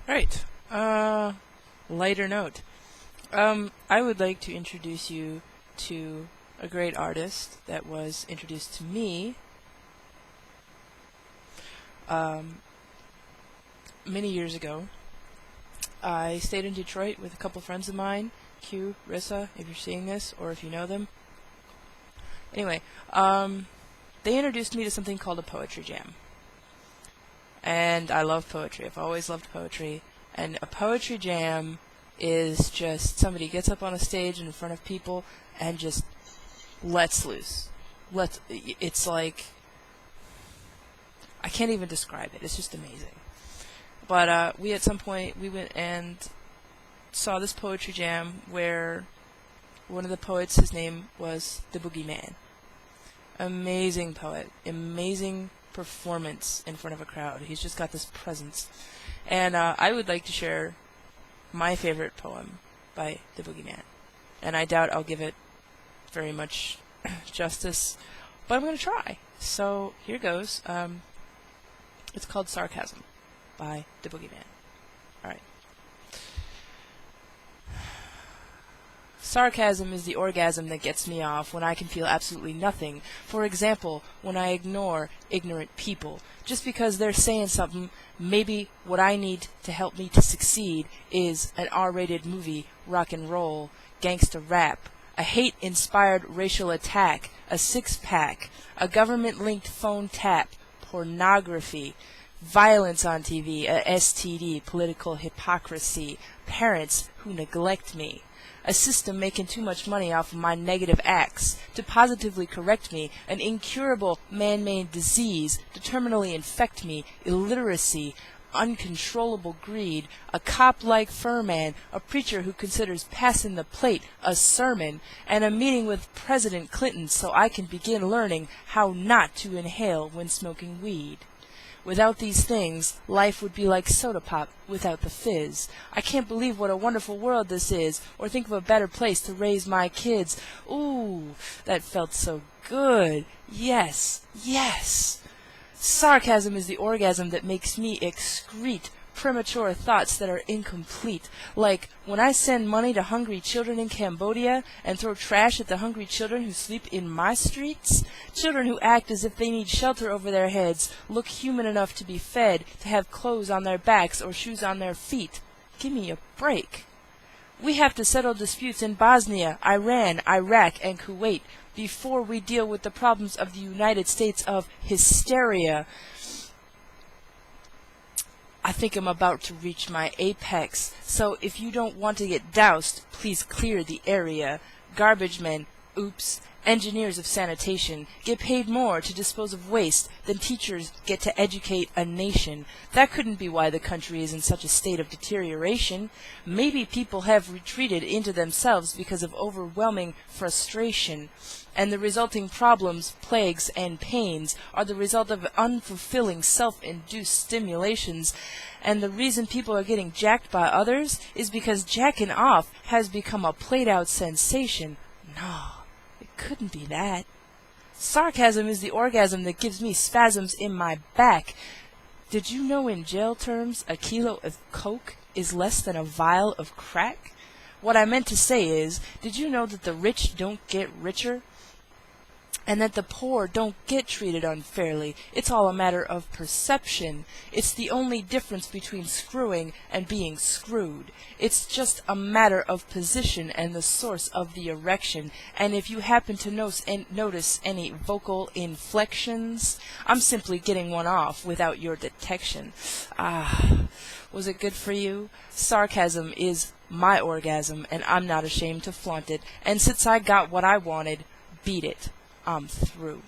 Right. Lighter note. I would like to introduce you to a great artist that was introduced to me um, many years ago. I stayed in Detroit with a couple friends of mine, Q, Rissa, if you're seeing this, or if you know them. Anyway, they introduced me to something called a poetry jam. And I love poetry. I've always loved poetry. And a poetry jam is just somebody gets up on a stage in front of people and just lets loose. It's like, I can't even describe it. It's just amazing. But we at some point we went and saw this poetry jam where one of the poets, his name was the Boogie Man. Amazing poet, amazing performance in front of a crowd. He's just got this presence. And I would like to share my favorite poem by the Boogie Man. And I doubt I'll give it very much justice, but I'm going to try. So here goes. It's called Sarcasm by the Boogie Man. Alright. Sarcasm is the orgasm that gets me off when I can feel absolutely nothing. For example, when I ignore ignorant people. Just because they're saying something, maybe what I need to help me to succeed is an R-rated movie, rock and roll, gangsta rap, a hate-inspired racial attack, a six-pack, a government-linked phone tap, pornography, violence on TV, a STD, political hypocrisy, parents who neglect me, a system making too much money off of my negative acts to positively correct me, an incurable man-made disease to terminally infect me, illiteracy, uncontrollable greed, a cop-like furman, a preacher who considers passing the plate a sermon, and a meeting with President Clinton so I can begin learning how not to inhale when smoking weed. Without these things, life would be like soda pop without the fizz. I can't believe what a wonderful world this is, or think of a better place to raise my kids. Ooh, that felt so good. Yes, yes. Sarcasm is the orgasm that makes me excrete premature thoughts that are incomplete. Like when I send money to hungry children in Cambodia and throw trash at the hungry children who sleep in my streets. Children who act as if they need shelter over their heads, look human enough to be fed, to have clothes on their backs or shoes on their feet. Give me a break. We have to settle disputes in Bosnia, Iran, Iraq, and Kuwait before we deal with the problems of the United States of hysteria. I think I'm about to reach my apex, so if you don't want to get doused, please clear the area. Garbage men, oops, engineers of sanitation get paid more to dispose of waste than teachers get to educate a nation. That couldn't be why the country is in such a state of deterioration. Maybe people have retreated into themselves because of overwhelming frustration, and the resulting problems, plagues, and pains are the result of unfulfilling self-induced stimulations, and the reason people are getting jacked by others is because jacking off has become a played-out sensation. No, it couldn't be that. Sarcasm is the orgasm that gives me spasms in my back. Did you know in jail terms a kilo of coke is less than a vial of crack? What I meant to say is, did you know that the rich don't get richer? And that the poor don't get treated unfairly. It's all a matter of perception. It's the only difference between screwing and being screwed. It's just a matter of position and the source of the erection. And if you happen to notice any vocal inflections, I'm simply getting one off without your detection. Was it good for you? Sarcasm is my orgasm, and I'm not ashamed to flaunt it. And since I got what I wanted, beat it. I'm through.